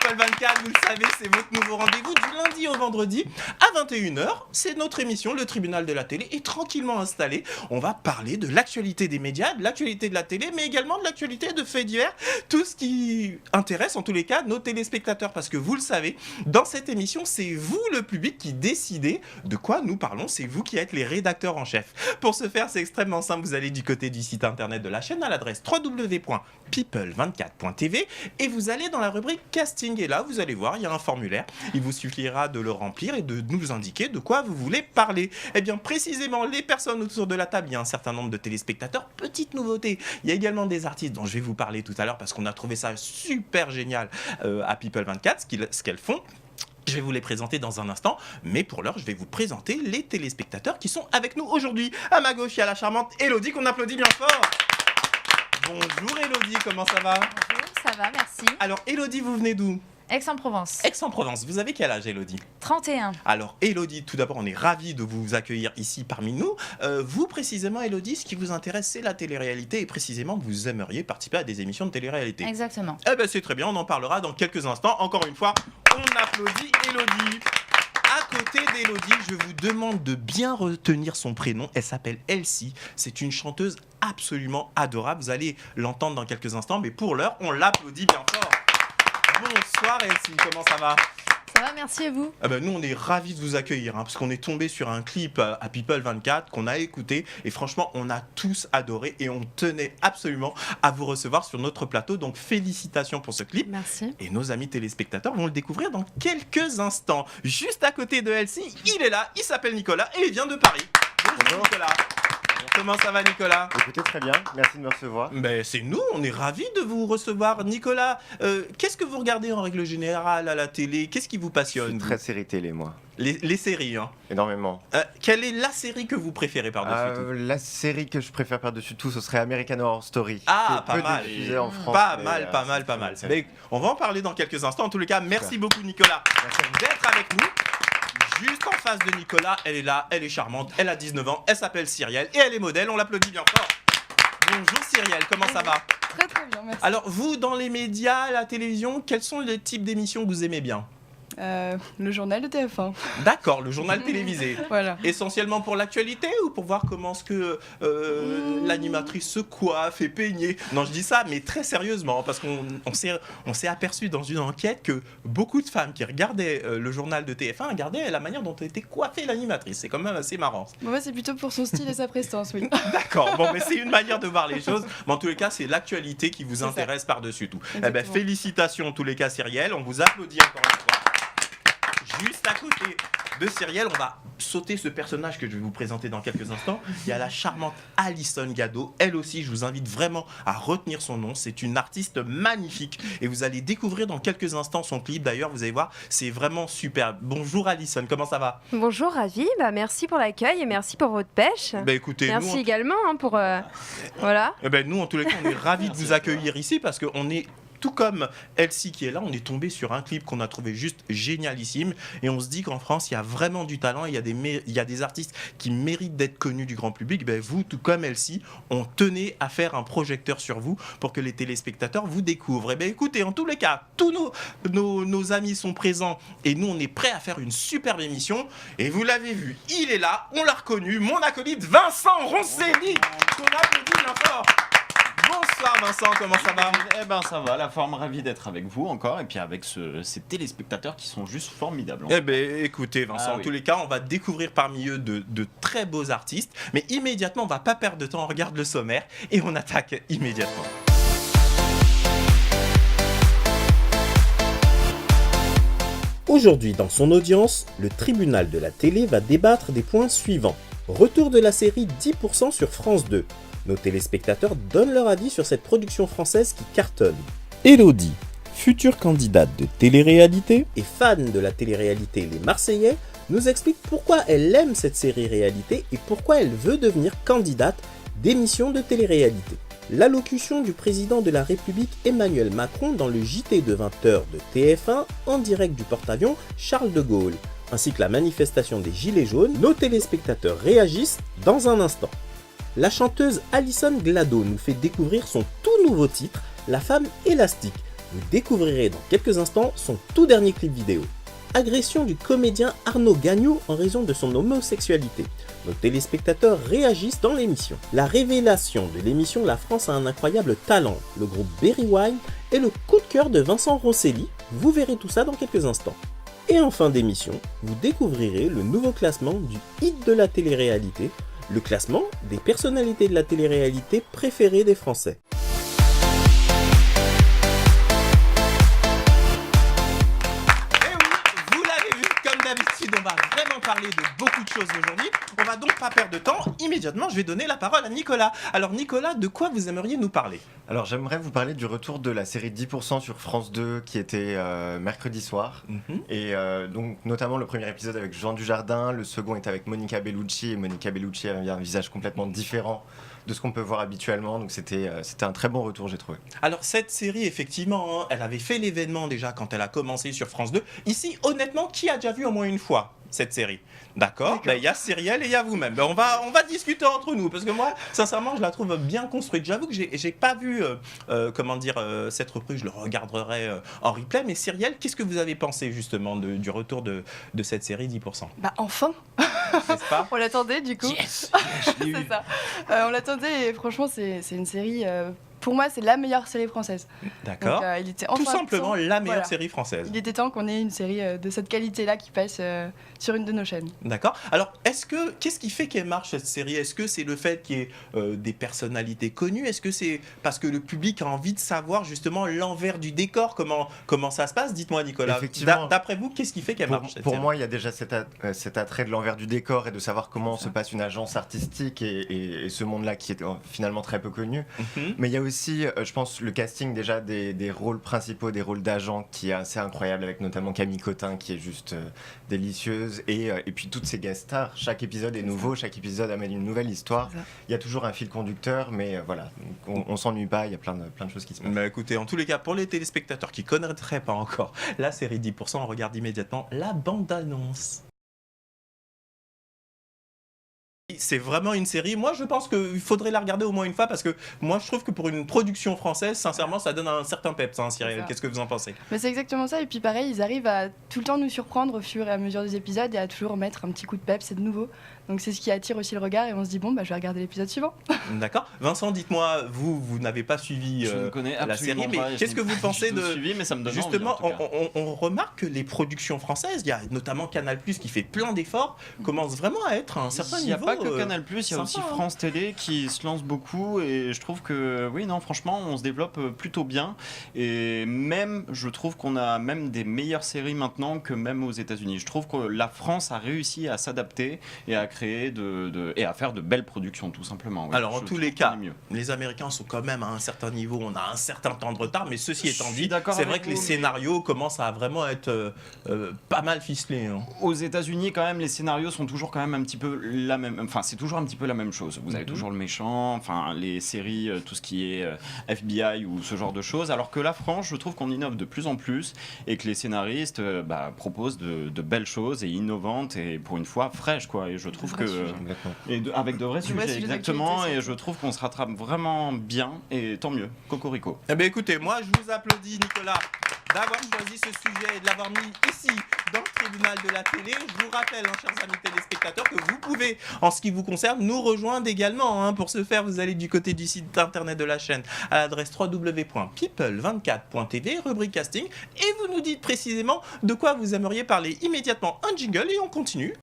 People 24, vous le savez, c'est votre nouveau rendez-vous du lundi au vendredi à 21h. C'est notre émission, le tribunal de la télé, est tranquillement installé. On va parler de l'actualité des médias, de l'actualité de la télé, mais également de l'actualité de faits divers. Tout ce qui intéresse, en tous les cas, nos téléspectateurs. Parce que vous le savez, dans cette émission, c'est vous, le public, qui décidez de quoi nous parlons. C'est vous qui êtes les rédacteurs en chef. Pour ce faire, c'est extrêmement simple. Vous allez du côté du site internet de la chaîne à l'adresse www.people24.tv et vous allez dans la rubrique casting. Et là, vous allez voir, il y a un formulaire. Il vous suffira de le remplir et de nous indiquer de quoi vous voulez parler. Eh bien, précisément, les personnes autour de la table, il y a un certain nombre de téléspectateurs. Petite nouveauté, il y a également des artistes dont je vais vous parler tout à l'heure parce qu'on a trouvé ça super génial à People 24, ce qu'elles font. Je vais vous les présenter dans un instant, mais pour l'heure, je vais vous présenter les téléspectateurs qui sont avec nous aujourd'hui. À ma gauche, il y a la charmante Élodie qu'on applaudit bien fort. Bonjour Élodie, comment ça va? Bonjour, ça va, merci. Alors Élodie, vous venez d'où? Aix-en-Provence. Aix-en-Provence, vous avez quel âge Élodie? 31. Alors Élodie, tout d'abord, on est ravis de vous accueillir ici parmi nous. Vous précisément Élodie, ce qui vous intéresse, c'est la télé-réalité et précisément, vous aimeriez participer à des émissions de télé-réalité. Exactement. Eh bien c'est très bien, on en parlera dans quelques instants. Encore une fois, on applaudit Élodie. À côté d'Élodie, je vous demande de bien retenir son prénom. Elle s'appelle Elsie. C'est une chanteuse absolument adorable. Vous allez l'entendre dans quelques instants, mais pour l'heure, on l'applaudit bien fort. Bonsoir Elsie, comment ça va? Ça va, merci et vous? Nous, on est ravis de vous accueillir parce qu'on est tombé sur un clip à People 24 qu'on a écouté et franchement, on a tous adoré et on tenait absolument à vous recevoir sur notre plateau. Donc, félicitations pour ce clip. Merci. Et nos amis téléspectateurs vont le découvrir dans quelques instants. Juste à côté de Elsie, il est là, il s'appelle Nicolas et il vient de Paris. Bonjour Nicolas. Comment ça va Nicolas? Écoutez, très bien, merci de me recevoir. C'est nous, on est ravis de vous recevoir. Nicolas, qu'est-ce que vous regardez en règle générale à la télé? Qu'est-ce qui vous Je passionne? suis très série télé, moi. Les séries, hein. Énormément. Quelle est la série que vous préférez par-dessus tout? La série que je préfère par-dessus tout, ce serait American Horror Story. Ah, qui est pas peu mal. diffusée en France, Pas mais, mal. c'est- Mais on va en parler dans quelques instants. En tous les cas, merci beaucoup Nicolas d'être avec nous. Juste en face de Nicolas, elle est là, elle est charmante, elle a 19 ans, elle s'appelle Cyrielle et elle est modèle, on l'applaudit bien fort. Bonjour Cyrielle, comment ça va? Très très bien, merci. Alors vous, dans les médias, la télévision, quels sont les types d'émissions que vous aimez bien? Le journal de TF1. D'accord, le journal télévisé. Voilà. Essentiellement pour l'actualité ou pour voir comment est-ce que l'animatrice se coiffe et peigner? Non, je dis ça, mais très sérieusement, parce qu'on s'est aperçu dans une enquête que beaucoup de femmes qui regardaient le journal de TF1 regardaient la manière dont était coiffée l'animatrice. C'est quand même assez marrant. Bon, moi, c'est plutôt pour son style et sa prestance, oui. D'accord, bon, mais c'est une manière de voir les choses. Mais en tous les cas, c'est l'actualité qui vous intéresse par-dessus tout. Eh ben, Exactement. félicitations en tous les cas, Cyrielle. On vous applaudit encore une fois. Juste à côté de Cyrielle, on va sauter ce personnage que je vais vous présenter dans quelques instants. Il y a la charmante Alison Gado. Elle aussi, je vous invite vraiment à retenir son nom. C'est une artiste magnifique et vous allez découvrir dans quelques instants son clip. D'ailleurs, vous allez voir, c'est vraiment super. Bonjour Alison, comment ça va? Bonjour, ravi. Merci pour l'accueil et merci pour votre pêche. Écoutez, Merci nous, également pour voilà. nous, en tous les cas, on est ravis de vous accueillir ici parce qu'on est... Tout comme Elsie qui est là, on est tombé sur un clip qu'on a trouvé juste génialissime et on se dit qu'en France, il y a vraiment du talent, il y a des artistes qui méritent d'être connus du grand public. Vous, tout comme Elsie, on tenait à faire un projecteur sur vous pour que les téléspectateurs vous découvrent. Écoutez, en tous les cas, tous nos amis sont présents et nous, on est prêts à faire une superbe émission. Et vous l'avez vu, il est là, on l'a reconnu, mon acolyte Vincent Roncelli, qu'on applaudit bien fort. Bonsoir Vincent, comment ça va? Ça va, la forme, ravi d'être avec vous encore et puis avec ces téléspectateurs qui sont juste formidables. Écoutez Vincent, en tous les cas, on va découvrir parmi eux de très beaux artistes, mais immédiatement, on va pas perdre de temps, on regarde le sommaire et on attaque immédiatement. Aujourd'hui, dans son audience, le tribunal de la télé va débattre des points suivants. Retour de la série 10% sur France 2. Nos téléspectateurs donnent leur avis sur cette production française qui cartonne. Élodie, future candidate de télé-réalité et fan de la télé-réalité Les Marseillais, nous explique pourquoi elle aime cette série réalité et pourquoi elle veut devenir candidate d'émissions de télé-réalité. L'allocution du président de la République Emmanuel Macron dans le JT de 20h de TF1 en direct du porte-avions Charles de Gaulle, ainsi que la manifestation des Gilets jaunes, nos téléspectateurs réagissent dans un instant. La chanteuse Alison Gado nous fait découvrir son tout nouveau titre, La femme élastique. Vous découvrirez dans quelques instants son tout dernier clip vidéo. Agression du comédien Arnaud Gagnou en raison de son homosexualité. Nos téléspectateurs réagissent dans l'émission. La révélation de l'émission La France a un incroyable talent, le groupe Berry Wine et le coup de cœur de Vincent Rosselli. Vous verrez tout ça dans quelques instants. Et en fin d'émission, vous découvrirez le nouveau classement du hit de la télé-réalité, le classement des personnalités de la télé-réalité préférées des Français. On va vraiment parler de beaucoup de choses aujourd'hui. On va donc pas perdre de temps. Immédiatement, je vais donner la parole à Nicolas. Alors Nicolas, de quoi vous aimeriez nous parler ? Alors j'aimerais vous parler du retour de la série 10% sur France 2 qui était mercredi soir. Et donc notamment le premier épisode avec Jean Dujardin, le second est avec Monica Bellucci. Et Monica Bellucci avait un visage complètement différent de ce qu'on peut voir habituellement. Donc c'était un très bon retour, j'ai trouvé. Alors cette série, effectivement, hein, elle avait fait l'événement déjà quand elle a commencé sur France 2. Ici, honnêtement, qui a déjà vu au moins une fois cette série ? D'accord. Il y a Cyrielle et il y a vous-même. On va discuter entre nous parce que moi, sincèrement, je la trouve bien construite. J'avoue que j'ai pas vu, cette reprise. Je le regarderai en replay. Mais Cyrielle, qu'est-ce que vous avez pensé justement du retour de cette série 10%? Bah enfin. N'est-ce pas? On l'attendait du coup. Yes, je l'ai eu. C'est ça. On l'attendait et franchement, c'est une série. Pour moi, c'est la meilleure série française. D'accord. Donc, il était enfin Tout simplement temps, la meilleure voilà. série française. Il était temps qu'on ait une série de cette qualité-là qui passe sur une de nos chaînes. D'accord. Alors, qu'est-ce qui fait qu'elle marche cette série? Est-ce que c'est le fait qu'il y ait des personnalités connues? Est-ce que c'est parce que le public a envie de savoir justement l'envers du décor, comment ça se passe? Dites-moi, Nicolas. Effectivement. D'après vous, qu'est-ce qui fait qu'elle marche cette Pour série? moi, il y a déjà cet attrait de l'envers du décor et de savoir comment se passe une agence artistique et ce monde-là qui est finalement très peu connu. Mais il y a aussi, je pense, le casting déjà des rôles principaux, des rôles d'agents qui est assez incroyable, avec notamment Camille Cotin qui est juste délicieuse et puis toutes ces guest stars. Chaque épisode est nouveau, chaque épisode amène une nouvelle histoire. Il y a toujours un fil conducteur, mais voilà, on s'ennuie pas, il y a plein de choses qui se passent. Mais écoutez, en tous les cas, pour les téléspectateurs qui ne connaîtraient pas encore la série 10%, on regarde immédiatement la bande-annonce. C'est vraiment une série. Moi, je pense qu'il faudrait la regarder au moins une fois parce que moi, je trouve que pour une production française, sincèrement, ça donne un certain peps, hein, Cyrielle. Qu'est-ce que vous en pensez? Mais c'est exactement ça. Et puis pareil, ils arrivent à tout le temps nous surprendre au fur et à mesure des épisodes et à toujours mettre un petit coup de peps, c'est de nouveau. Donc c'est ce qui attire aussi le regard et on se dit bon, bah, je vais regarder l'épisode suivant. D'accord. Vincent, dites-moi, vous n'avez pas suivi Je ne connais la série, absolument pas, mais qu'est-ce que vous pensez de... suivi, mais ça me donne Justement, envie, en tout cas. on remarque que les productions françaises, il y a notamment Canal+, qui fait plein d'efforts, commence vraiment à être à un certain niveau. Il n'y a pas que Canal+, il y a sympa, aussi hein. France Télé qui se lance beaucoup et je trouve que, oui, non, franchement, on se développe plutôt bien et même, je trouve qu'on a même des meilleures séries maintenant que même aux États-Unis. Je trouve que la France a réussi à s'adapter et à créer et à faire de belles productions, tout simplement. Oui. Alors, en tous les trouve qu'on cas, est mieux. les Américains sont quand même à un certain niveau, on a un certain temps de retard, mais ceci étant Je suis dit, d'accord c'est vrai avec que les vous, mais- scénarios commencent à vraiment être pas mal ficelés. Hein. Aux États-Unis, quand même, les scénarios sont toujours quand même un petit peu la même. Enfin, c'est toujours un petit peu la même chose. Vous avez toujours le méchant, enfin, les séries, tout ce qui est FBI ou ce genre de choses. Alors que la France, je trouve qu'on innove de plus en plus et que les scénaristes proposent de belles choses et innovantes et pour une fois fraîches, quoi. Et je trouve que avec de vrais De vrais sujets, sujets exactement. d'actualité, Et je trouve qu'on se rattrape vraiment bien et tant mieux. Cocorico. Eh bien, écoutez, moi, je vous applaudis, Nicolas, d'avoir choisi ce sujet et de l'avoir mis ici, dans le tribunal de la télé. Je vous rappelle, hein, chers amis téléspectateurs, que vous pouvez, en ce qui vous concerne, nous rejoindre également. Hein. Pour ce faire, vous allez du côté du site internet de la chaîne à l'adresse www.people24.tv, rubrique casting, et vous nous dites précisément de quoi vous aimeriez parler. Immédiatement, un jingle et on continue.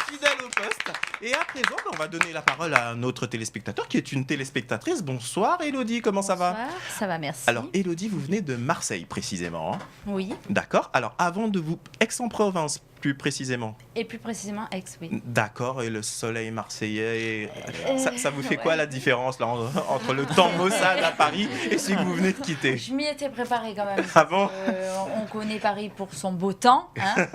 Fidèle au poste. Et à présent, on va donner la parole à notre téléspectateur qui est une téléspectatrice. Bonsoir Elodie, comment ça va? Ça va, merci. Alors Elodie, vous venez de Marseille précisément. Hein. Oui, D'accord. Alors avant de vous... Aix-en-Provence plus précisément. et plus précisément Aix, oui. D'accord. Et le soleil marseillais, ça vous fait ouais. quoi la différence là, entre le temps maussade à Paris et celui que vous venez de quitter? Je m'y étais préparée quand même. Ah bon? On connaît Paris pour son beau temps. Hein.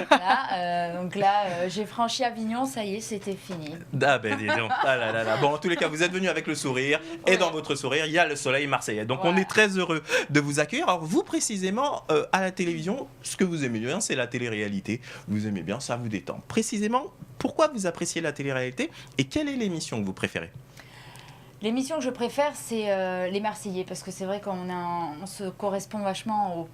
Voilà, donc là, j'ai franchi Avignon, ça y est, c'était fini. Ah ben dis donc. Ah là là là. Bon, en tous les cas, vous êtes venu avec le sourire et Ouais. dans votre sourire, il y a le soleil marseillais. Donc on Voilà. est très heureux de vous accueillir. Alors vous précisément, à la télévision, ce que vous aimez bien, c'est la télé-réalité. Vous aimez bien, ça vous détend. Précisément, Pourquoi vous appréciez la télé-réalité et quelle est l'émission que vous préférez ? L'émission que je préfère, c'est Les Marseillais, parce que c'est vrai qu'on se correspond vachement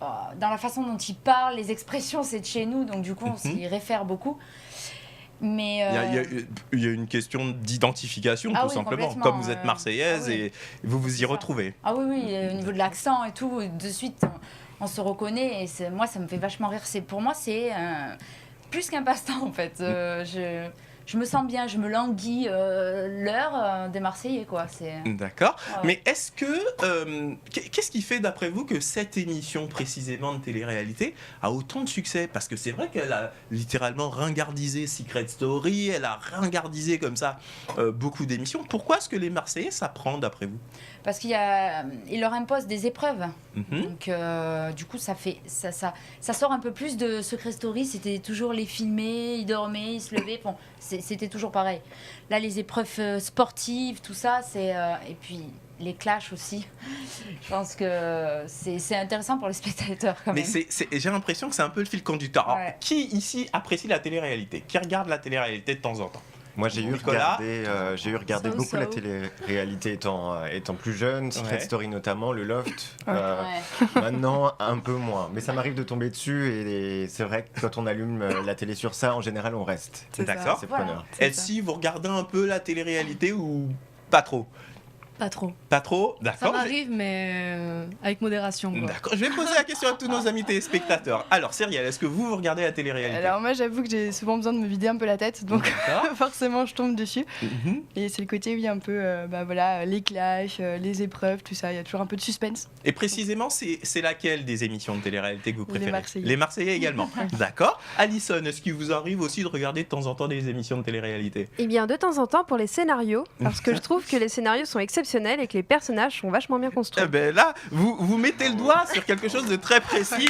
dans la façon dont ils parlent, les expressions, c'est de chez nous, donc du coup, on s'y réfère beaucoup. Mais il y a une question d'identification, tout simplement. complètement, Comme vous êtes marseillaise et vous vous y C'est ça. retrouvez. Ah oui, au niveau de l'accent et tout, de suite, on se reconnaît. Et moi, ça me fait vachement rire. Pour moi, c'est plus qu'un passe-temps, en fait. Je me sens bien, je me languis l'heure des Marseillais, quoi. D'accord. Ouais. Mais est-ce que... qu'est-ce qui fait, d'après vous, que cette émission, précisément, de télé-réalité, a autant de succès ? Parce que c'est vrai qu'elle a littéralement ringardisé Secret Story, elle a ringardisé comme ça beaucoup d'émissions. Pourquoi est-ce que les Marseillais, ça prend, d'après vous ? Parce qu'il leur impose des épreuves. Donc, du coup, ça sort un peu plus de Secret Story. C'était toujours les filmer, ils dormaient, ils se levaient. Bon, c'était toujours pareil. Là, les épreuves sportives, tout ça, et puis les clashs aussi. Je pense que c'est intéressant pour les spectateurs, quand même. Mais j'ai l'impression que c'est un peu le fil conducteur. Alors, Ouais. qui ici apprécie la télé-réalité ? Qui regarde la télé-réalité de temps en temps ? Moi, j'ai eu Nicolas. regardé So, beaucoup la so. télé-réalité étant plus jeune, Secret Ouais. Story notamment, le Loft. Ouais. Maintenant, un peu moins. Mais ça m'arrive de tomber dessus et c'est vrai que quand on allume la télé sur ça, en général, on reste. C'est ça. D'accord. C'est Voilà. preneur. C'est ça. Elsie, vous regardez un peu la télé-réalité ou pas trop ? Pas trop. Pas trop ? Ça D'accord. m'arrive, mais avec modération. Quoi. D'accord, je vais poser la question à tous nos amis téléspectateurs. Alors, Cyrielle, est-ce que vous regardez la télé-réalité ? Alors moi j'avoue que j'ai souvent besoin de me vider un peu la tête, donc D'accord. forcément je tombe dessus. Mhm. Et c'est le côté, oui, un peu, les clashs, les épreuves, tout ça, il y a toujours un peu de suspense. Et précisément, c'est laquelle des émissions de télé-réalité que vous Les préférez ? Marseillais. Les Marseillais également. D'accord. Alison, est-ce qu'il vous arrive aussi de regarder de temps en temps des émissions de télé-réalité ? Eh bien, de temps en temps pour les scénarios, parce que je trouve que les scénarios sont exceptionnels et que les personnages sont vachement bien construits. Eh ben là, vous mettez le doigt sur quelque chose de très précis.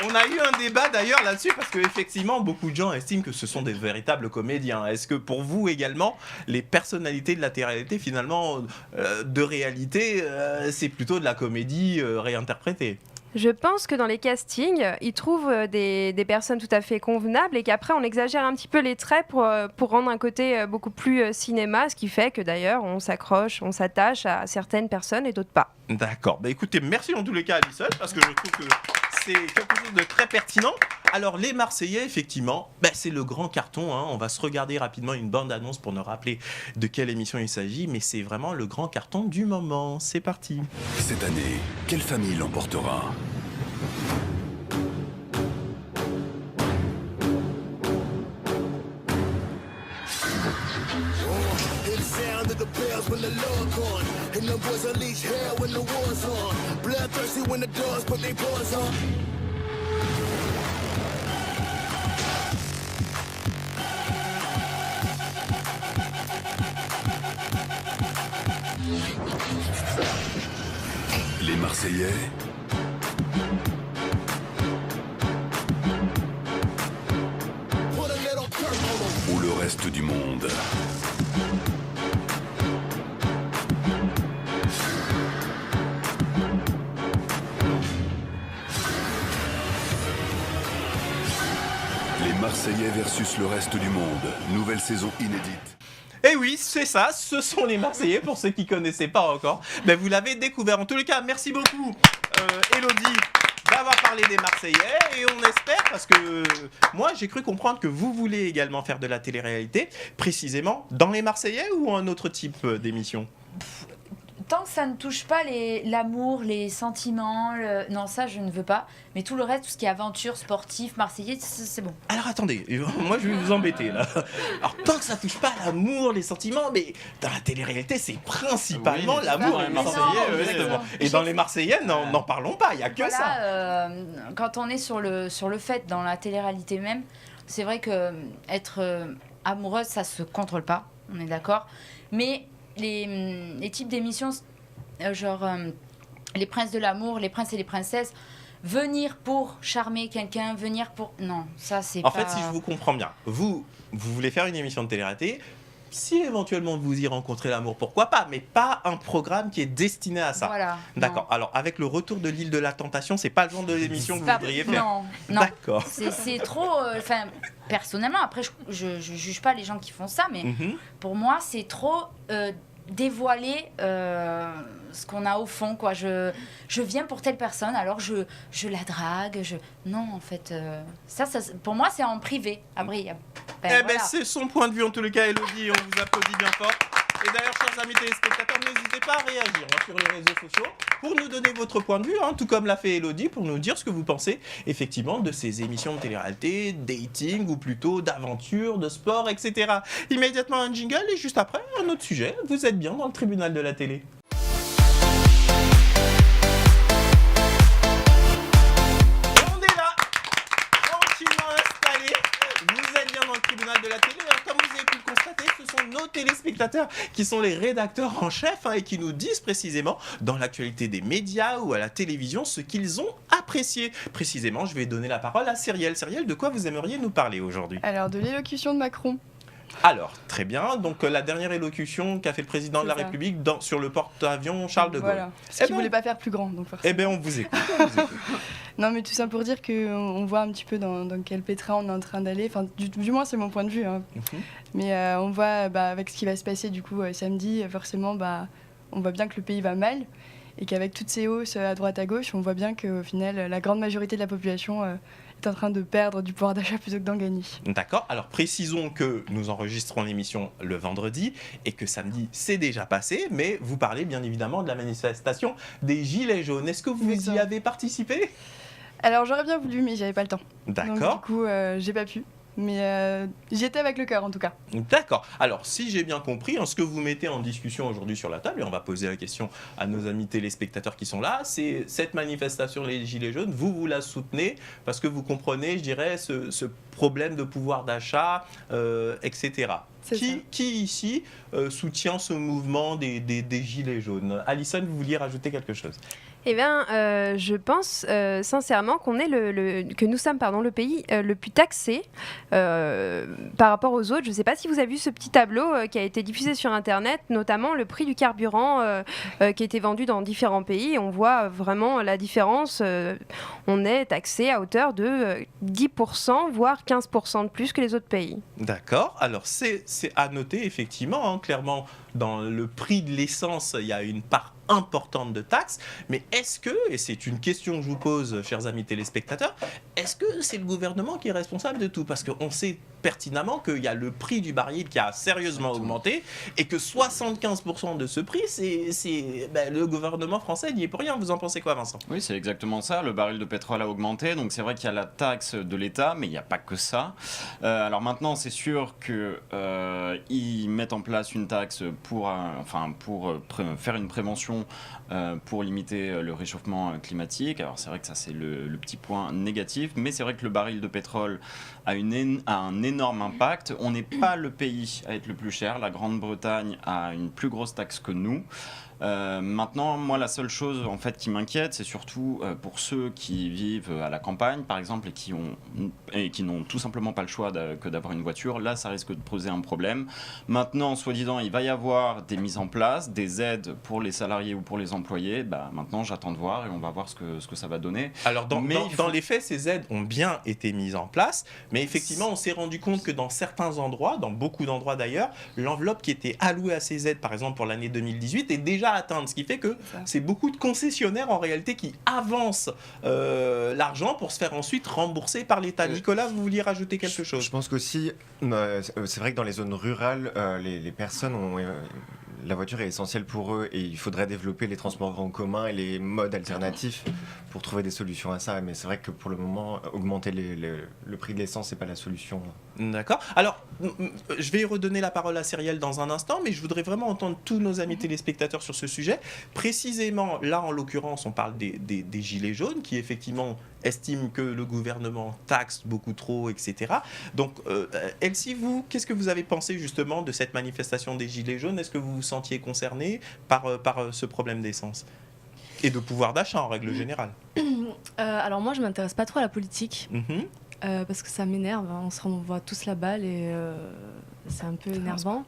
On a eu un débat d'ailleurs là-dessus parce qu'effectivement, beaucoup de gens estiment que ce sont des véritables comédiens. Est-ce que pour vous également, les personnalités de la télé-réalité, finalement, de réalité, c'est plutôt de la comédie réinterprétée ? Je pense que dans les castings, ils trouvent des personnes tout à fait convenables et qu'après on exagère un petit peu les traits pour rendre un côté beaucoup plus cinéma, ce qui fait que d'ailleurs on s'accroche, on s'attache à certaines personnes et d'autres pas. D'accord. Bah écoutez, merci dans tous les cas, Alison, parce que je trouve que c'est quelque chose de très pertinent. Alors, les Marseillais, effectivement, c'est le grand carton. Hein. On va se regarder rapidement une bande-annonce pour nous rappeler de quelle émission il s'agit, mais c'est vraiment le grand carton du moment. C'est parti. Cette année, quelle famille l'emportera ? Les Marseillais ou le reste du monde? Les Marseillais versus le reste du monde. Nouvelle saison inédite. Et oui, c'est ça, ce sont les Marseillais, pour ceux qui ne connaissaient pas encore. Vous l'avez découvert. En tous les cas, merci beaucoup, Elodie, d'avoir parlé des Marseillais. Et on espère, parce que moi, j'ai cru comprendre que vous voulez également faire de la télé-réalité, précisément dans les Marseillais ou un autre type d'émission ? Tant que ça ne touche pas l'amour, les sentiments, non, ça je ne veux pas. Mais tout le reste, tout ce qui est aventure, sportif, marseillais, c'est bon. Alors attendez, moi je vais vous embêter là. Alors tant que ça touche pas à l'amour, les sentiments, mais dans la télé-réalité c'est principalement Oui, l'amour ça, et les mais Marseillais. non, mais Justement. non. Et dans les Marseillais, n'en parlons pas, il n'y a que ça. Voilà, quand on est sur le fait, dans la télé-réalité même, c'est vrai que être amoureuse, ça se contrôle pas, on est d'accord. Mais les types d'émissions, genre les princes de l'amour, les princes et les princesses, venir pour charmer quelqu'un, venir pour... Non, ça c'est En pas... fait, si je vous comprends bien, vous voulez faire une émission de télé-réalité Si éventuellement vous y rencontrez l'amour, pourquoi pas, mais pas un programme qui est destiné à ça. Voilà. D'accord. Alors, avec le retour de l'île de la Tentation, c'est pas le genre de l'émission que vous voudriez faire. Non. D'accord. C'est trop. Enfin, personnellement, après, je juge pas les gens qui font ça, mais pour moi, c'est trop dévoiler ce qu'on a au fond, quoi. Je viens pour telle personne, alors je la drague. Non, en fait, ça, pour moi, c'est en privé. Après, il y a. C'est son point de vue en tous les cas, Elodie. On vous applaudit bien fort. Et d'ailleurs, chers amis téléspectateurs, n'hésitez pas à réagir sur les réseaux sociaux pour nous donner votre point de vue, tout comme l'a fait Elodie, pour nous dire ce que vous pensez effectivement de ces émissions de télé-réalité, dating ou plutôt d'aventure, de sport, etc. Immédiatement un jingle et juste après un autre sujet. Vous êtes bien dans le tribunal de la télé. On est là, tranquillement installé. Vous êtes bien dans le tribunal de la télé. Alors, comme vous avez pu le constater, ce sont nos téléspectateurs qui sont les rédacteurs en chef et qui nous disent précisément dans l'actualité des médias ou à la télévision ce qu'ils ont apprécié. Précisément, je vais donner la parole à Cyrielle. Cyrielle, de quoi vous aimeriez nous parler aujourd'hui ? Alors, de l'élocution de Macron. Alors, très bien. Donc, la dernière élocution qu'a fait le président de la République sur le porte-avions Charles de Gaulle. Voilà. Parce qu'il ne voulait pas faire plus grand. Donc forcément. Eh bien, on vous écoute. Non, mais tout ça pour dire qu'on voit un petit peu dans quel pétrin on est en train d'aller. Enfin, du moins, c'est mon point de vue. Mais on voit avec ce qui va se passer du coup samedi, forcément, on voit bien que le pays va mal. Et qu'avec toutes ces hausses à droite à gauche, on voit bien qu'au final, la grande majorité de la population est en train de perdre du pouvoir d'achat plutôt que d'en gagner. D'accord. Alors précisons que nous enregistrons l'émission le vendredi et que samedi c'est déjà passé, mais vous parlez bien évidemment de la manifestation des Gilets jaunes. Est-ce que vous y avez participé ? Alors j'aurais bien voulu, mais j'avais pas le temps. D'accord. Donc du coup, j'ai pas pu. Mais j'y étais avec le cœur en tout cas. D'accord. Alors, si j'ai bien compris, ce que vous mettez en discussion aujourd'hui sur la table, et on va poser la question à nos amis téléspectateurs qui sont là, c'est cette manifestation les Gilets jaunes, vous la soutenez parce que vous comprenez, je dirais, ce problème de pouvoir d'achat, etc. Qui ici soutient ce mouvement des Gilets jaunes ? Alison, vous vouliez rajouter quelque chose ? Eh bien, je pense sincèrement que nous sommes le pays le plus taxé par rapport aux autres. Je ne sais pas si vous avez vu ce petit tableau qui a été diffusé sur Internet, notamment le prix du carburant qui a été vendu dans différents pays. On voit vraiment la différence. On est taxé à hauteur de 10%, voire 15% de plus que les autres pays. D'accord. Alors, c'est à noter, effectivement, clairement, dans le prix de l'essence, il y a une part importante de taxes, mais est-ce que, et c'est une question que je vous pose, chers amis téléspectateurs, est-ce que c'est le gouvernement qui est responsable de tout ? Parce qu'on sait pertinemment qu'il y a le prix du baril qui a sérieusement augmenté et que 75% de ce prix, le gouvernement français n'y est pour rien. Vous en pensez quoi, Vincent ? Oui, c'est exactement ça. Le baril de pétrole a augmenté, donc c'est vrai qu'il y a la taxe de l'État, mais il n'y a pas que ça. Alors maintenant, c'est sûr qu'ils mettent en place une taxe pour faire une prévention pour limiter le réchauffement climatique. Alors c'est vrai que ça c'est le petit point négatif, mais c'est vrai que le baril de pétrole a un énorme impact. On n'est pas le pays à être le plus cher. La Grande-Bretagne a une plus grosse taxe que nous. Maintenant, moi, la seule chose en fait qui m'inquiète, c'est surtout pour ceux qui vivent à la campagne, par exemple, et qui n'ont tout simplement pas le choix que d'avoir une voiture. Là, ça risque de poser un problème. Maintenant, soi-disant, il va y avoir des mises en place, des aides pour les salariés ou pour les employés. Maintenant, j'attends de voir et on va voir ce que ça va donner. Alors, dans les faits, ces aides ont bien été mises en place, mais effectivement, on s'est rendu compte que dans certains endroits, dans beaucoup d'endroits d'ailleurs, l'enveloppe qui était allouée à ces aides, par exemple pour l'année 2018, est déjà atteindre, ce qui fait que c'est beaucoup de concessionnaires en réalité qui avancent l'argent pour se faire ensuite rembourser par l'État. Nicolas, vous vouliez rajouter quelque chose ? Je pense qu'aussi, c'est vrai que dans les zones rurales, les personnes ont... la voiture est essentielle pour eux et il faudrait développer les transports en commun et les modes alternatifs pour trouver des solutions à ça. Mais c'est vrai que pour le moment, augmenter le prix de l'essence, c'est pas la solution. D'accord. Alors, je vais redonner la parole à Cyrielle dans un instant, mais je voudrais vraiment entendre tous nos amis téléspectateurs sur ce sujet. Précisément, là, en l'occurrence, on parle des Gilets jaunes qui, effectivement, estiment que le gouvernement taxe beaucoup trop, etc. Donc, Elsie, vous, qu'est-ce que vous avez pensé justement de cette manifestation des Gilets jaunes ? Est-ce que vous vous sentiez concerné par ce problème d'essence et de pouvoir d'achat en règle générale ? Alors moi, je m'intéresse pas trop à la politique. parce que ça m'énerve. On se renvoie tous la balle et c'est un peu énervant.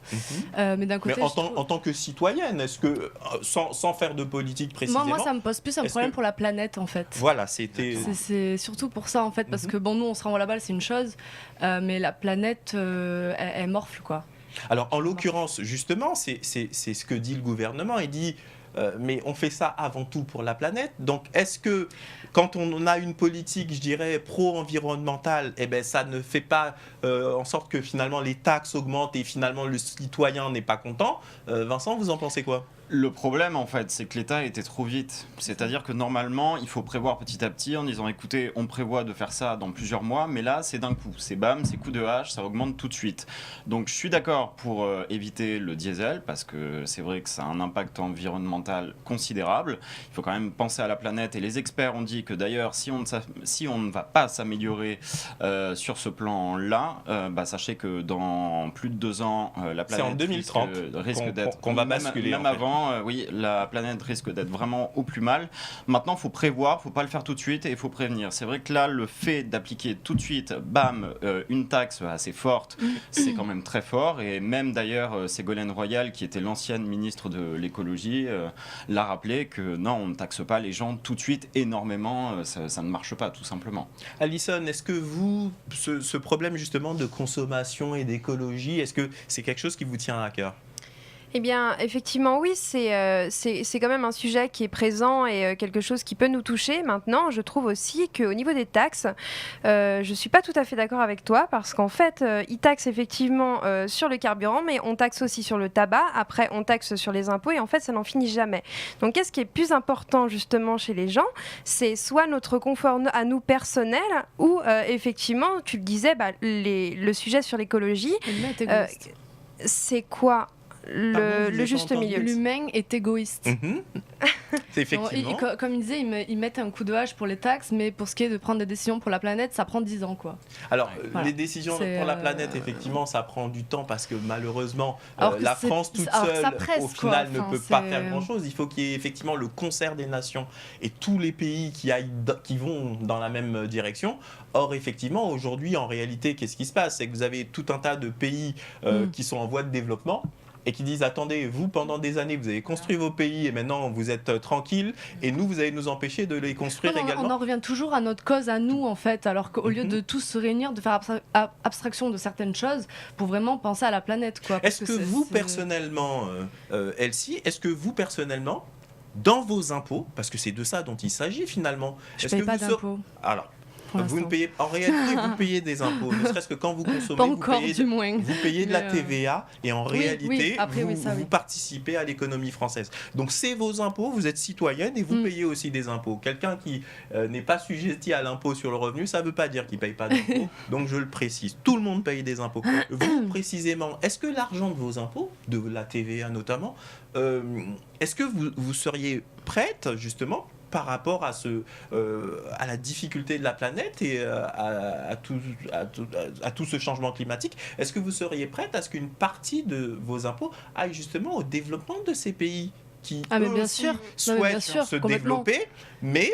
Mais d'un côté, mais en tant que citoyenne, est-ce que, sans faire de politique précisément... Moi, ça me pose plus un problème pour la planète, en fait. Voilà, c'était... C'est surtout pour ça, en fait, parce que bon, nous, on se renvoie la balle, c'est une chose, mais la planète, elle morfle, quoi. Alors, en l'occurrence, justement, c'est ce que dit le gouvernement. Il dit... mais on fait ça avant tout pour la planète. Donc, est-ce que quand on a une politique, je dirais, pro-environnementale, eh ben, ça ne fait pas en sorte que finalement les taxes augmentent et finalement le citoyen n'est pas content? Vincent, vous en pensez quoi? Le problème, en fait, c'est que l'État était trop vite. C'est-à-dire que normalement, il faut prévoir petit à petit en disant, écoutez, on prévoit de faire ça dans plusieurs mois, mais là, c'est d'un coup. C'est bam, c'est coup de hache, ça augmente tout de suite. Donc, je suis d'accord pour éviter le diesel, parce que c'est vrai que ça a un impact environnemental considérable. Il faut quand même penser à la planète. Et les experts ont dit que d'ailleurs, si on ne va pas s'améliorer sur ce plan-là, sachez que dans plus de 2 ans, la planète c'est en 2030 risque d'être... qu'on va basculer. Même avant, oui, la planète risque d'être vraiment au plus mal. Maintenant, il faut prévoir, il ne faut pas le faire tout de suite et il faut prévenir. C'est vrai que là, le fait d'appliquer tout de suite, bam, une taxe assez forte, c'est quand même très fort. Et même d'ailleurs, Ségolène Royal, qui était l'ancienne ministre de l'écologie, l'a rappelé que non, on ne taxe pas les gens tout de suite énormément, ça ne marche pas, tout simplement. Alison, est-ce que vous, ce problème justement de consommation et d'écologie, est-ce que c'est quelque chose qui vous tient à cœur? Eh bien, effectivement, oui, c'est quand même un sujet qui est présent et quelque chose qui peut nous toucher. Maintenant, je trouve aussi qu'au niveau des taxes, je ne suis pas tout à fait d'accord avec toi parce qu'en fait, ils taxent effectivement sur le carburant, mais on taxe aussi sur le tabac. Après, on taxe sur les impôts et en fait, ça n'en finit jamais. Donc, qu'est-ce qui est plus important justement chez les gens? C'est soit notre confort à nous personnel ou effectivement, tu le disais, le sujet sur l'écologie. C'est quoi le juste milieu? L'humain est égoïste. C'est effectivement. Comme il disait, ils mettent un coup de hache pour les taxes, mais pour ce qui est de prendre des décisions pour la planète, ça prend 10 ans, quoi. Alors, les décisions pour la planète, effectivement, ça prend du temps parce que malheureusement, la France toute seule, au final, ne peut pas faire grand-chose. Il faut qu'il y ait effectivement le concert des nations et tous les pays qui vont dans la même direction. Or, effectivement, aujourd'hui, en réalité, qu'est-ce qui se passe? C'est que vous avez tout un tas de pays qui sont en voie de développement et qui disent attendez, vous pendant des années vous avez construit vos pays et maintenant vous êtes tranquille et nous vous allez nous empêcher de les construire également. On en revient toujours à notre cause à nous en fait, alors qu'au lieu de tous se réunir, de faire abstraction de certaines choses pour vraiment penser à la planète, quoi. Est-ce que vous personnellement, Elsie, est-ce que vous personnellement dans vos impôts, parce que c'est de ça dont il s'agit finalement, je paye pas d'impôts. Alors vous ne payez, en réalité, vous payez des impôts, ne serait-ce que quand vous consommez, vous payez de la TVA et en réalité, vous participez à l'économie française. Donc c'est vos impôts, vous êtes citoyenne et vous payez aussi des impôts. Quelqu'un qui n'est pas sujetti à l'impôt sur le revenu, ça ne veut pas dire qu'il ne paye pas d'impôts, donc je le précise. Tout le monde paye des impôts. Vous, précisément, est-ce que l'argent de vos impôts, de la TVA notamment, est-ce que vous seriez prête, justement, par rapport à la difficulté de la planète et à tout ce changement climatique, est-ce que vous seriez prête à ce qu'une partie de vos impôts aille justement au développement de ces pays qui souhaitent se développer, mais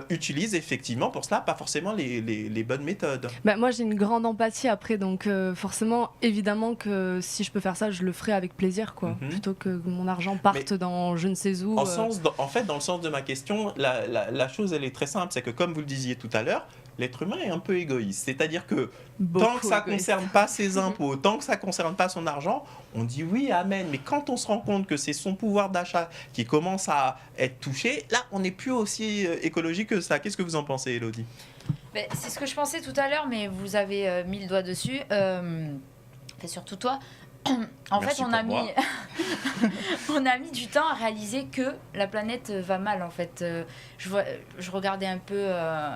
utilisent effectivement pour cela pas forcément les bonnes méthodes? Moi j'ai une grande empathie après, donc forcément évidemment que si je peux faire ça je le ferai avec plaisir, quoi, plutôt que mon argent parte dans je ne sais où. En fait, dans le sens de ma question, la chose elle est très simple, c'est que comme vous le disiez tout à l'heure, l'être humain est un peu égoïste. C'est-à-dire que tant que ça ne concerne pas ses impôts, tant que ça ne concerne pas son argent, on dit oui, amen. Mais quand on se rend compte que c'est son pouvoir d'achat qui commence à être touché, là, on n'est plus aussi écologique que ça. Qu'est-ce que vous en pensez, Elodie? C'est ce que je pensais tout à l'heure, mais vous avez mis le doigt dessus. Surtout toi. En fait, on a mis du temps à réaliser que la planète va mal. En fait, je regardais un peu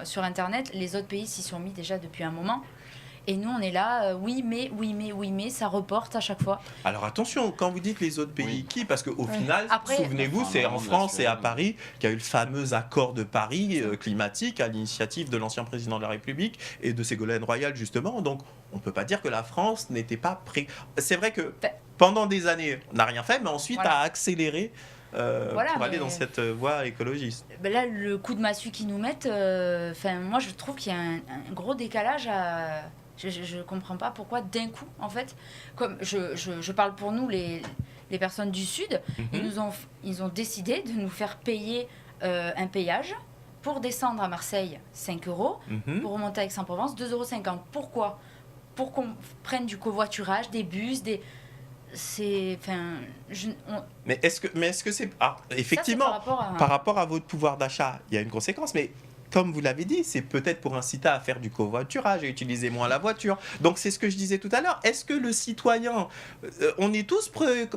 sur Internet, les autres pays s'y sont mis déjà depuis un moment. Et nous, on est là, oui, mais, ça reporte à chaque fois. Alors attention, quand vous dites les autres pays, qui? Parce qu'au final, souvenez-vous, c'est en France et à Paris qu'il y a eu le fameux accord de Paris climatique à l'initiative de l'ancien président de la République et de Ségolène Royal, justement. Donc, on ne peut pas dire que la France n'était pas prête. C'est vrai que pendant des années, on n'a rien fait, mais ensuite a accéléré Voilà, pour aller mais- dans cette voie écologiste. Ben là, le coup de massue qu'ils nous mettent, moi je trouve qu'il y a un gros décalage à. Je comprends pas pourquoi d'un coup, en fait, comme je parle pour nous, les personnes du Sud, ils ont décidé de nous faire payer un péage pour descendre à Marseille 5 €, pour remonter à Aix-en-Provence 2,50 €. Pourquoi ? Pour qu'on prenne du covoiturage, des bus, c'est. Mais est-ce que c'est... Ah, effectivement, Ça, c'est par rapport à votre pouvoir d'achat, il y a une conséquence, mais comme vous l'avez dit, c'est peut-être pour inciter à faire du covoiturage et utiliser moins la voiture. Donc c'est ce que je disais tout à l'heure. Est-ce que le citoyen, on est tous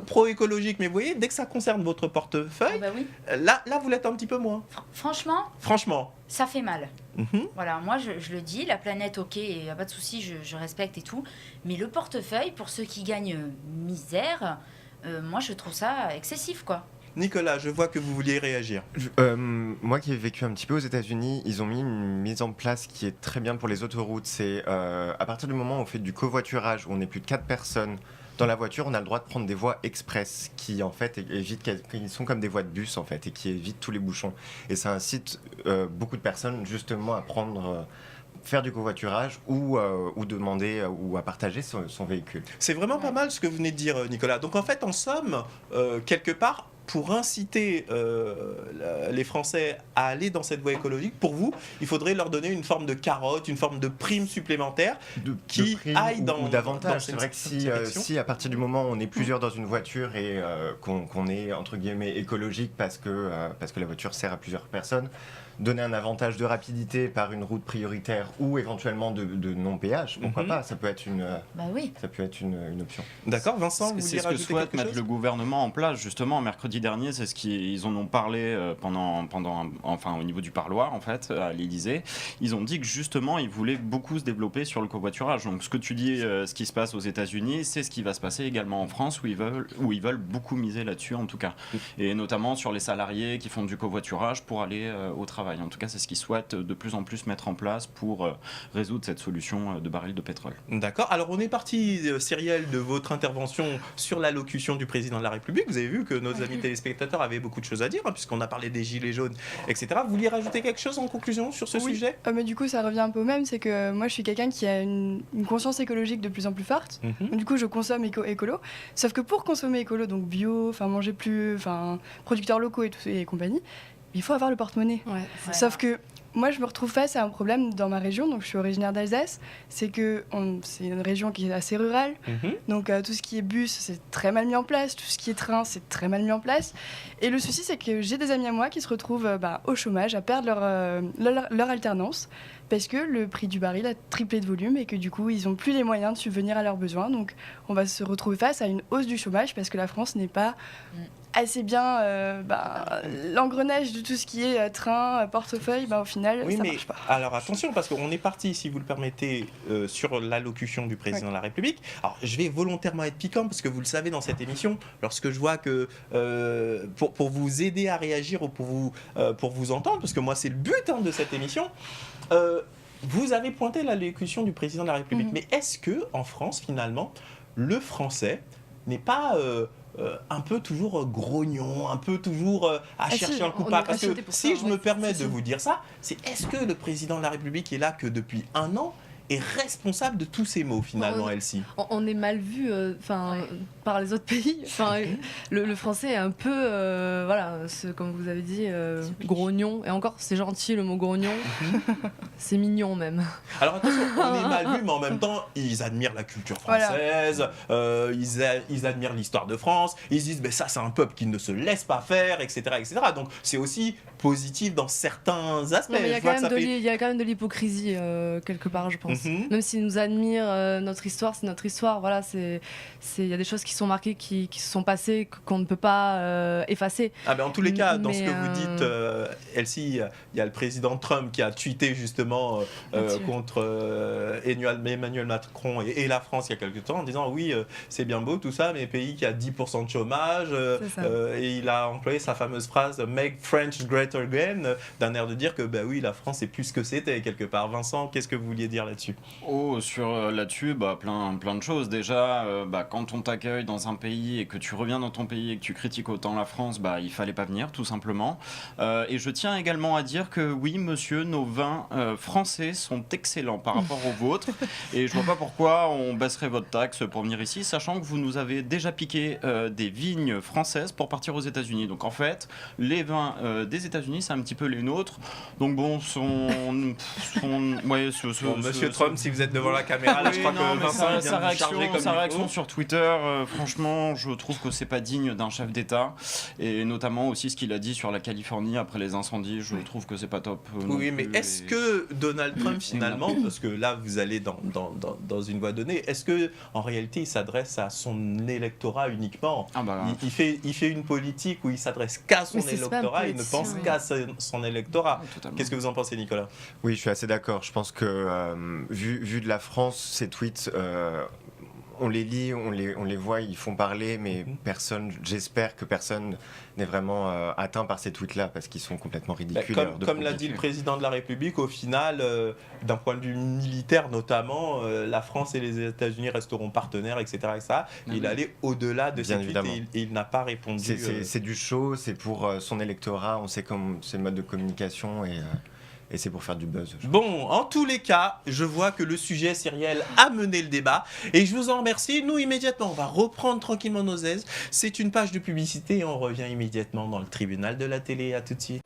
pro-écologique, mais vous voyez, dès que ça concerne votre portefeuille, oui. là vous l'êtes un petit peu moins. Franchement, ça fait mal. Mhm. Voilà, moi je le dis, la planète, ok, il n'y a pas de souci, je respecte et tout. Mais le portefeuille, pour ceux qui gagnent misère, moi je trouve ça excessif, quoi. Nicolas, je vois que vous vouliez réagir. Moi qui ai vécu un petit peu aux États-Unis, ils ont mis une mise en place qui est très bien pour les autoroutes. C'est à partir du moment où on fait du covoiturage, où on est plus de 4 personnes dans la voiture, on a le droit de prendre des voies express qui en fait qui sont comme des voies de bus en fait et qui évitent tous les bouchons. Et ça incite beaucoup de personnes justement à prendre faire du covoiturage ou demander ou à partager son véhicule. C'est vraiment pas mal ce que vous venez de dire, Nicolas. Donc en fait, en somme, quelque part, pour inciter les Français à aller dans cette voie écologique, pour vous, il faudrait leur donner une forme de carotte, une forme de prime supplémentaire qui aille dans ou davantage. dans C'est cette vrai que direction. si à partir du moment où on est plusieurs dans une voiture et qu'on est entre guillemets écologique parce que la voiture sert à plusieurs personnes, donner un avantage de rapidité par une route prioritaire ou éventuellement de non-péage, pourquoi pas, ça peut être une option. D'accord, Vincent, vous C'est vouliez ce que rajouter souhaite quelque mettre chose ? le gouvernement en place justement mercredi dernier. C'est ce qu'ils en ont parlé au niveau du parloir en fait à l'Élysée. Ils ont dit que justement ils voulaient beaucoup se développer sur le covoiturage. Donc ce que tu dis, ce qui se passe aux États-Unis, c'est ce qui va se passer également en France où ils veulent beaucoup miser là-dessus en tout cas, et notamment sur les salariés qui font du covoiturage pour aller au travail. En tout cas, c'est ce qu'ils souhaitent de plus en plus mettre en place pour résoudre cette solution de baril de pétrole. D'accord. Alors, on est parti, Cyrielle, de votre intervention sur l'allocution du président de la République. Vous avez vu que nos amis téléspectateurs avaient beaucoup de choses à dire, puisqu'on a parlé des gilets jaunes, etc. Vous vouliez rajouter quelque chose en conclusion sur ce sujet ? Mais du coup, ça revient un peu au même. C'est que moi, je suis quelqu'un qui a une conscience écologique de plus en plus forte. Donc, du coup, je consomme écolo. Sauf que pour consommer écolo, donc bio, manger plus, producteurs locaux et compagnie, il faut avoir le porte-monnaie. Sauf que moi, je me retrouve face à un problème dans ma région. Donc, je suis originaire d'Alsace. C'est une région qui est assez rurale. Donc, tout ce qui est bus, c'est très mal mis en place. Tout ce qui est train, c'est très mal mis en place. Et le souci, c'est que j'ai des amis à moi qui se retrouvent au chômage, à perdre leur alternance, parce que le prix du baril a triplé de volume et que du coup, ils n'ont plus les moyens de subvenir à leurs besoins. Donc, on va se retrouver face à une hausse du chômage parce que la France n'est pas assez bien l'engrenage de tout ce qui est train, portefeuille, au final, ça marche pas. Alors attention, parce qu'on est parti, si vous le permettez, sur l'allocution du président de la République. Alors je vais volontairement être piquant, parce que vous le savez dans cette émission, lorsque je vois que pour vous aider à réagir ou pour vous entendre, parce que moi c'est le but de cette émission, vous avez pointé l'allocution du président de la République. Mais est-ce que en France, finalement, le français n'est pas un peu toujours grognon, un peu toujours à chercher un coupable? Parce que si je me permets de vous dire ça, c'est est-ce que le président de la République est là que depuis un an est responsable de tous ces maux finalement, Elsie? On est mal vu par les autres pays. Le français est un peu, comme vous avez dit, grognon. Et encore, c'est gentil le mot grognon. C'est mignon même. Alors attention, on est mal vu, mais en même temps, ils admirent la culture française, ils admirent l'histoire de France, ils se disent ça c'est un peuple qui ne se laisse pas faire, etc. etc. Donc c'est aussi positif dans certains aspects. Il y a quand même de l'hypocrisie quelque part, je pense. Même s'ils nous admirent, notre histoire, c'est notre histoire. Voilà, il y a des choses qui sont marquées, qui se sont passées, qu'on ne peut pas effacer. En tous les cas, dans ce que vous dites, Elsie, il y a le président Trump qui a tweeté justement contre Emmanuel Macron et la France il y a quelques temps en disant oui, c'est bien beau tout ça, mais pays qui a 10% de chômage, et il a employé sa fameuse phrase « Make French great again », d'un air de dire que oui, la France est plus que c'était quelque part. Vincent, qu'est-ce que vous vouliez dire là-dessus ? là-dessus? Là-dessus, plein de choses. Déjà, quand on t'accueille dans un pays et que tu reviens dans ton pays et que tu critiques autant la France, il fallait pas venir, tout simplement. Et je tiens également à dire que oui, monsieur, nos vins français sont excellents par rapport aux vôtres. Et je vois pas pourquoi on baisserait votre taxe pour venir ici, sachant que vous nous avez déjà piqué des vignes françaises pour partir aux États-Unis. Donc en fait, les vins des États-Unis, c'est un petit peu les nôtres. Donc bon, Monsieur Trump, si vous êtes devant la caméra, là, je crois que Vincent vient de charger comme sa il réaction faut. sur Twitter, franchement, je trouve que c'est pas digne d'un chef d'État. Et notamment aussi ce qu'il a dit sur la Californie après les incendies, je trouve que c'est pas top. Oui, mais est-ce que Donald Trump, finalement, parce que là, vous allez dans une voie donnée, est-ce que en réalité, il s'adresse à son électorat uniquement? Il fait une politique où il s'adresse qu'à son électorat, il ne pense qu'à son électorat. Qu'est-ce que vous en pensez, Nicolas? Oui, je suis assez d'accord. Je pense que vu de la France, ces tweets, on les lit, on les voit, ils font parler, mais j'espère que personne n'est vraiment atteint par ces tweets-là, parce qu'ils sont complètement ridicules. Comme l'a dit le président de la République, au final, d'un point de vue militaire notamment, la France et les États-Unis resteront partenaires, etc. Il allait au-delà de ces tweets et il n'a pas répondu. C'est du show, c'est pour son électorat, on sait comme c'est le mode de communication et c'est pour faire du buzz. Bon, en tous les cas, je vois que le sujet Cyrielle a mené le débat et je vous en remercie. Nous, immédiatement, on va reprendre tranquillement nos aises. C'est une page de publicité et on revient immédiatement dans le tribunal de la télé. À tout de suite.